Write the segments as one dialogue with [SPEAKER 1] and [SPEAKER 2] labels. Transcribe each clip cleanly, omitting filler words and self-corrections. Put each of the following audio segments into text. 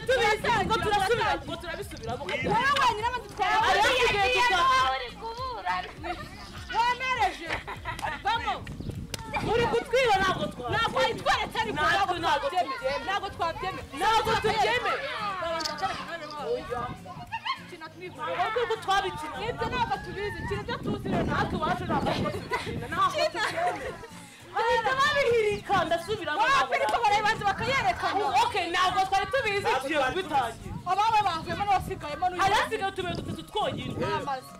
[SPEAKER 1] twari tubizi ngo turasubira ngo turabisubiramo
[SPEAKER 2] wowe wenyine badutwara uri kuburana wemereje vamo
[SPEAKER 1] uri kutwiba ntabwo
[SPEAKER 2] twitweretse ariko ntabwo tubyemeye
[SPEAKER 1] kuko twabikina
[SPEAKER 2] nibyo ntabwo tubizi kiri byo tuzi rero
[SPEAKER 1] natwe iwacu ntabwo tubikina ntabwo tubyemeye bahita babihirika ndasubiramo
[SPEAKER 2] ariko barayibanza bakayerekana
[SPEAKER 1] okay ntabwo twari tubizi igiye kubitangira
[SPEAKER 2] ababa bavuyemo n'abasigayemo
[SPEAKER 1] abasigaye tubiri dutatu twonyine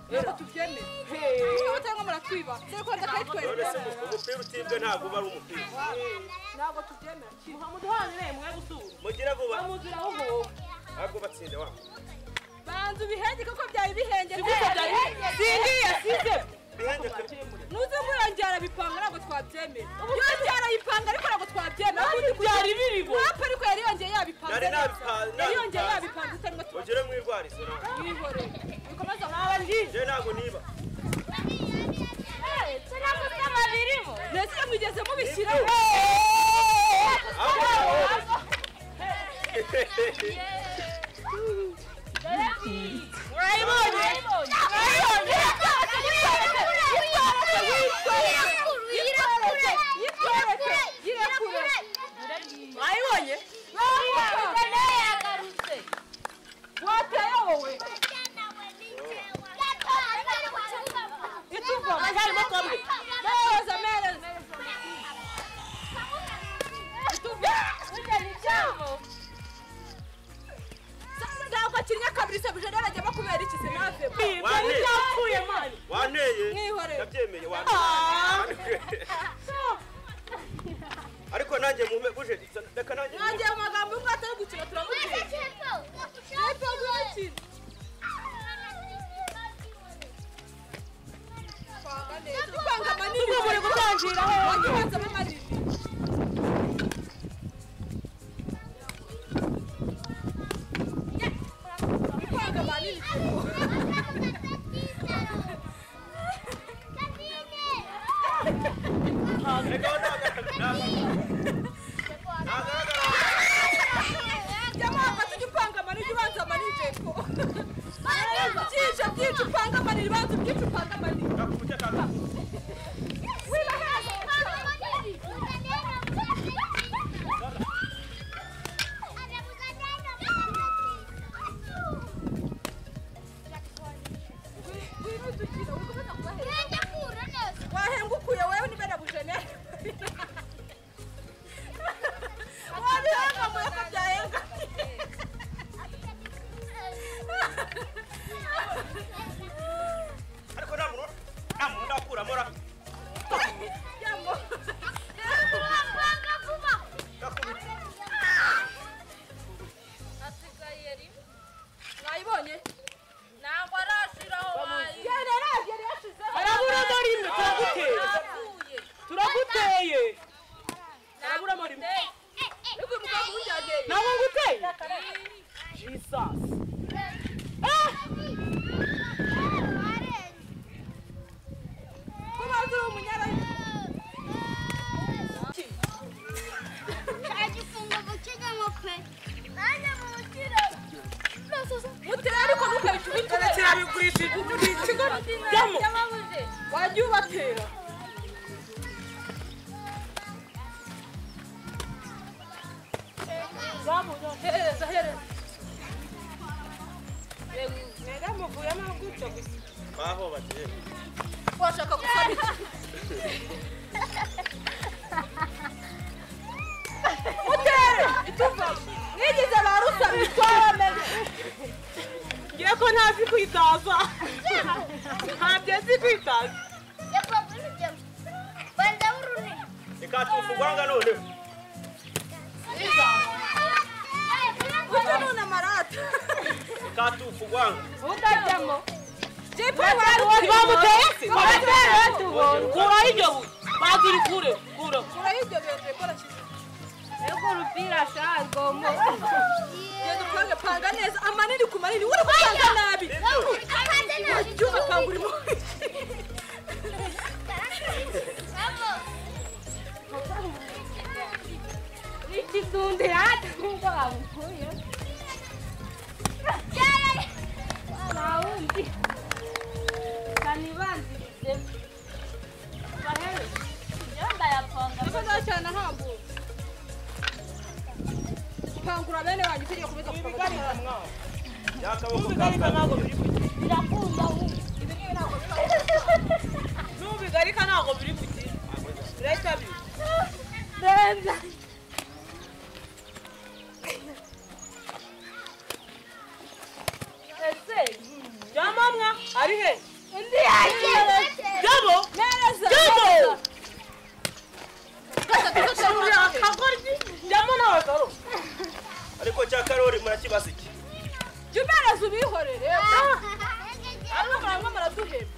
[SPEAKER 2] ntabwo tubyemeye niba cyangwa muratwiba ariko ndakayitwereka
[SPEAKER 3] umupira utibwe ntabwo uba ari umupira
[SPEAKER 2] ntabwo tubyemera
[SPEAKER 1] muhamuduhanire mwe gusura
[SPEAKER 3] mugira vuba
[SPEAKER 1] bamugira aho ngo
[SPEAKER 3] ntabwo batsinda wa
[SPEAKER 2] banza ubihenge kuko byari bihenge
[SPEAKER 1] singiye size
[SPEAKER 3] bihenge
[SPEAKER 2] nuze murangara bipanga ntabwo twabyemera yongera yipanga ariko ntabwo twabyemera
[SPEAKER 1] byari biribo
[SPEAKER 2] wapa ariko yari yongeye yabipanga yari yongeye yabipanga utarimo
[SPEAKER 3] mugire mwirwarize
[SPEAKER 2] mwihore bikomeza
[SPEAKER 3] je ntabwo niba
[SPEAKER 2] tunamusema birimo ndetse mwigeze mubishyiraho
[SPEAKER 3] ariko nanjye mume buje reka nanjye
[SPEAKER 2] amagambo y'umwe atari gukina turamutse twanga manini muri gutangira wagibanza manini twanga manini byinshi upanga manini banza byinshi upanga manini wahengukuye wewe nibera bujene wabihenga mu yako byahenga
[SPEAKER 3] ariko namuntu ndakura mora
[SPEAKER 2] yamo asigayeri mwayibonye ntabwo arashiraho yari yashizeho
[SPEAKER 1] arabura rimwe turaguteye arabura rimwe
[SPEAKER 2] niko mugabo unjyageye
[SPEAKER 1] nabo nguteye Jesus
[SPEAKER 2] kubaza umunyara
[SPEAKER 4] agifunga bukiga ngope anya mukira
[SPEAKER 2] mutera ariko ntukabitubitira
[SPEAKER 1] kirabigurishije ikigo jamo
[SPEAKER 2] wajya ubatera hereza
[SPEAKER 1] mwega muvuye no gutyo gusa
[SPEAKER 3] baho bagiye
[SPEAKER 2] washaka gufata iki mutere ituva mwigize ba rusa bitwaramenye
[SPEAKER 1] ngiye ko ntazi kwitaza ntabyo azi kwitaza
[SPEAKER 3] reka tufugwanga none
[SPEAKER 2] uko nuna marata
[SPEAKER 3] reka tufugwanga
[SPEAKER 2] utajyamo
[SPEAKER 1] ntibamuteye se kuraho iryo buye bagiri kure kura
[SPEAKER 2] urayibyo beze kora kizi
[SPEAKER 4] ego rupira shagombo
[SPEAKER 2] genda upange panga neza amanini ku manini uri gupanga nabi wajya upanga urimo
[SPEAKER 4] ikisundira ati ngo bamukuye
[SPEAKER 2] mwene wanjye utegeye kubita ku
[SPEAKER 1] ibigari mwa
[SPEAKER 3] yakaboko
[SPEAKER 1] ibigari ntabwo biri kugira
[SPEAKER 4] birakunda
[SPEAKER 2] ibi ngibi ntabwo biba
[SPEAKER 1] n'ubigari ntabwo biri kugira leta bi
[SPEAKER 4] neza
[SPEAKER 1] ese jamamwa ari he
[SPEAKER 4] undi yaje
[SPEAKER 1] jabo
[SPEAKER 2] neza
[SPEAKER 1] jabo
[SPEAKER 2] neza
[SPEAKER 1] akagoryi jamo nawe karo
[SPEAKER 3] ariko cya karori murakibasa iki
[SPEAKER 2] jya umereza ubihorere ariko murangwa muraduhema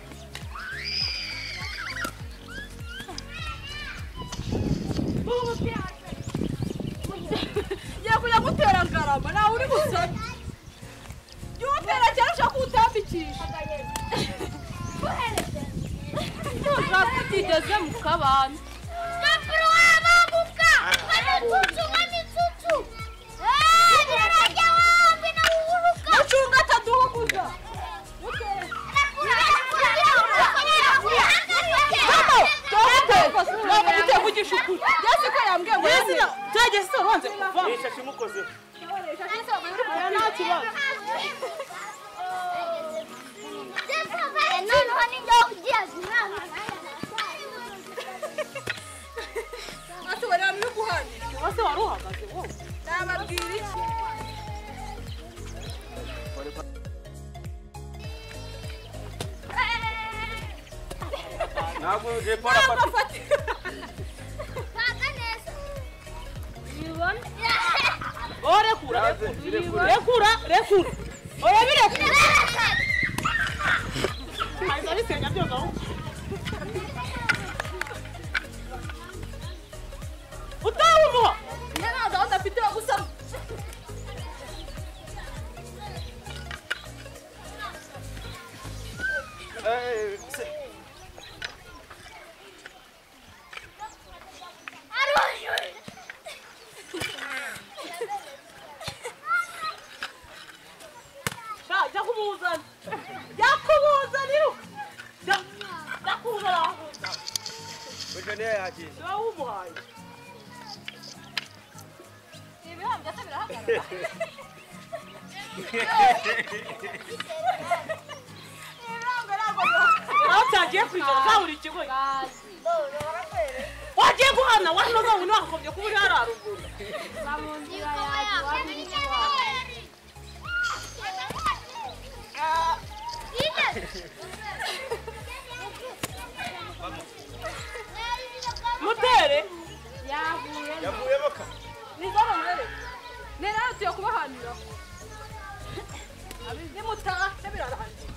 [SPEAKER 2] ngiye kujya gutera ngarama nawe uri busabe jya umutera cyane ushaka kuwutambikisha
[SPEAKER 1] ntabwo utigeze mu kabana
[SPEAKER 4] Napuru wababuka manitutu manitutu birarajya wambi na uhuruka
[SPEAKER 2] mucunga ataduhuguza ntabwo mutevugisha ukuri byose ko yambwiye ngo yazira
[SPEAKER 1] byageze se ubanze kuva
[SPEAKER 3] ishashi mukozeho
[SPEAKER 1] nta kibazo
[SPEAKER 4] noneho ninjye ugiye zinama
[SPEAKER 2] ati wareba muri guhanira
[SPEAKER 1] wase wari uhagaze wowe
[SPEAKER 2] nababwira iki
[SPEAKER 3] ntabwo jepara pati
[SPEAKER 4] paka neza
[SPEAKER 1] bibona orekura rekura rekura orabirekura Aiza bisenya byose aho utawumuha
[SPEAKER 2] njye nta gahunda mfite yo gusama
[SPEAKER 1] jya kumuzana jya kumuzanira jya kuzana
[SPEAKER 3] uje niyo yagiye
[SPEAKER 1] niba wumuhaye
[SPEAKER 2] ibihano byose birahagarara ibirango ntabwo bihagarara
[SPEAKER 1] aho cyagiye kwijana nta buri kigo wagiye guhana wanoza ubu ntiwakagombye kuba uri hariya haruguru
[SPEAKER 4] va mu nzira yawe wabiri wawe
[SPEAKER 1] mutere
[SPEAKER 3] yavuyemo ka
[SPEAKER 2] nizaba mwere nera tuye kubahanira abizi mutaha birarangiye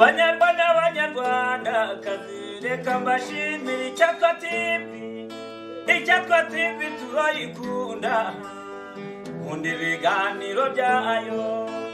[SPEAKER 5] Banyarwanda banyarwandakazi reka mbashimire Icyatwa TV turayikunda nkunda ibiganiro byayo